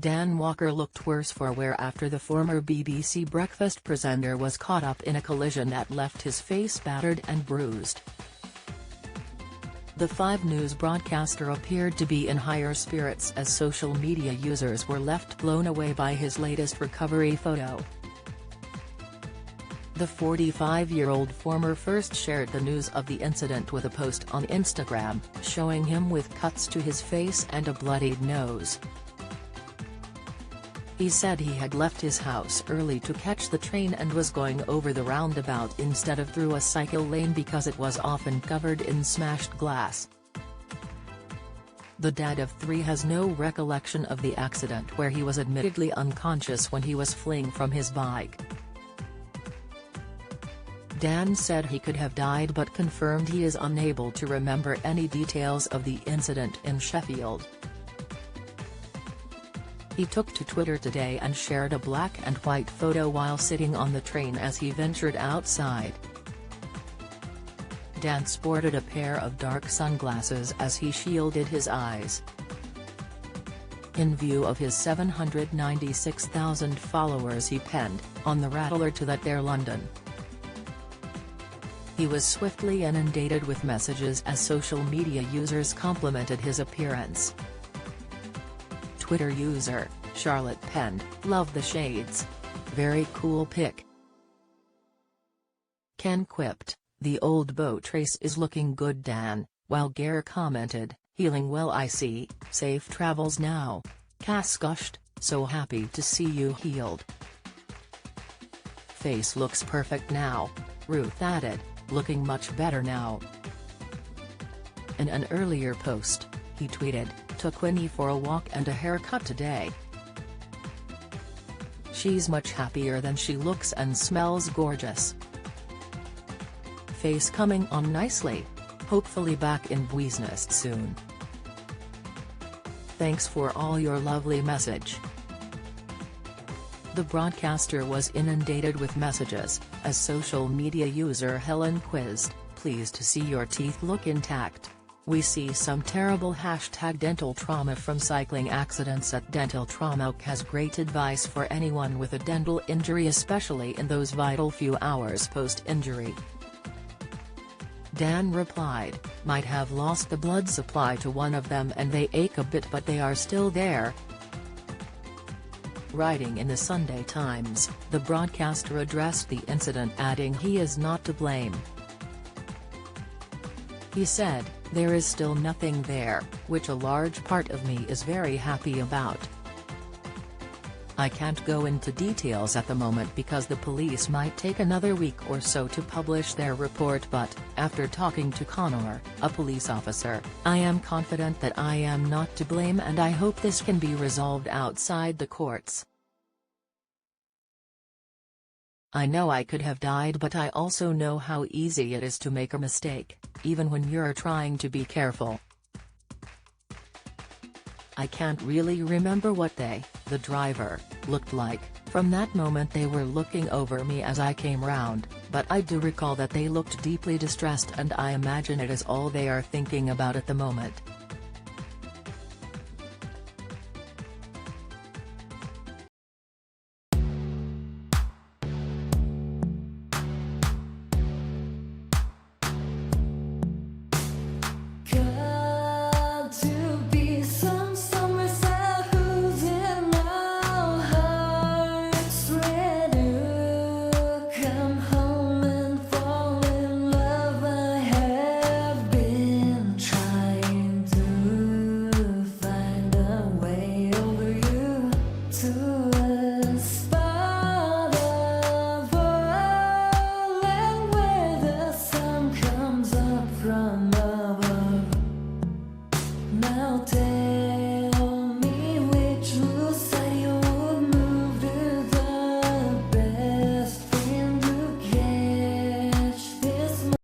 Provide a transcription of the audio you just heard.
Dan Walker looked worse for wear after the former BBC breakfast presenter was caught up in a collision that left his face battered and bruised. The 5 News broadcaster appeared to be in higher spirits as social media users were left blown away by his latest recovery photo. The 45-year-old former first shared the news of the incident with a post on Instagram, showing him with cuts to his face and a bloodied nose. He said he had left his house early to catch the train and was going over the roundabout instead of through a cycle lane because it was often covered in smashed glass. The dad of 3 has no recollection of the accident, where he was admittedly unconscious when he was fleeing from his bike. Dan said he could have died but confirmed he is unable to remember any details of the incident in Sheffield. He took to Twitter today and shared a black and white photo while sitting on the train as he ventured outside. Dan sported a pair of dark sunglasses as he shielded his eyes. In view of his 796,000 followers, he penned, on the Rattler, to that there London. He was swiftly inundated with messages as social media users complimented his appearance. Twitter user, Charlotte penned, "Love the shades. Very cool pic." Ken quipped, "The old boat race is looking good, Dan," while Gare commented, "Healing well, I see. Safe travels now." Cass gushed, "So happy to see you healed. Face looks perfect now." Ruth added, "Looking much better now." In an earlier post, he tweeted, "Took Winnie for a walk and a haircut today. She's much happier than she looks and smells gorgeous. Face coming on nicely. Hopefully back in business soon. Thanks for all your lovely message." The broadcaster was inundated with messages, as social media user Helen quizzed, "Pleased to see your teeth look intact. We see some terrible #dental trauma from cycling accidents at Dental Trauma has great advice for anyone with a dental injury, especially in those vital few hours post-injury." Dan replied, "Might have lost the blood supply to one of them and they ache a bit, but they are still there." Writing in the Sunday Times, the broadcaster addressed the incident, adding he is not to blame. He said, "There is still nothing there, which a large part of me is very happy about. I can't go into details at the moment because the police might take another week or so to publish their report, but, after talking to Connor, a police officer, I am confident that I am not to blame and I hope this can be resolved outside the courts. I know I could have died, but I also know how easy it is to make a mistake, even when you're trying to be careful. I can't really remember what they, the driver, looked like. From that moment they were looking over me as I came round, but I do recall that they looked deeply distressed and I imagine it is all they are thinking about at the moment." Good.